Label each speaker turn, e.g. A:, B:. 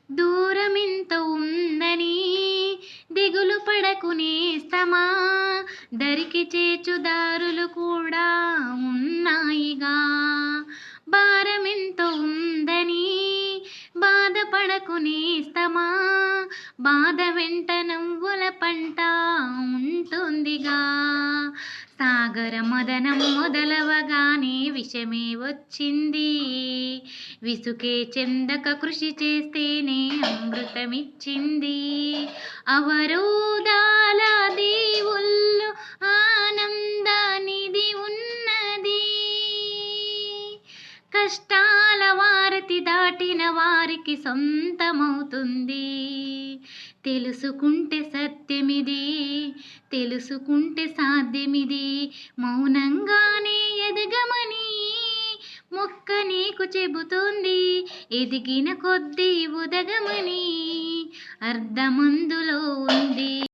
A: దూరమెంత ఉందని దిగులు పడకు నేస్తమా, దరికి చేర్చు దారులు కూడా ఉన్నాయిగా. భారమెంత ఉందని బాధపడకు నేస్తమా, బాధ వెంట నవ్వుల పంట ఉంటుందిగా. సాగర మదనం మొదలవగానే విషమే వచ్చింది, విసుకే చెందక కృషి చేస్తేనే అమృతమిచ్చింది. అవరోధాల దేవుళ్ళు ఆనందానిది ఉన్నది, కష్టాల వారతి దాటిన వారికి సొంతమవుతుంది. తెలుసుకుంటే సత్యమిది, తెలుసుకుంటే సాధ్యమిది, మౌనంగానే ఎదగమని మొక్క నీకు చెబుతుంది. ఎదిగిన కొద్దీ ఉదగమని అర్థమందులో ఉంది.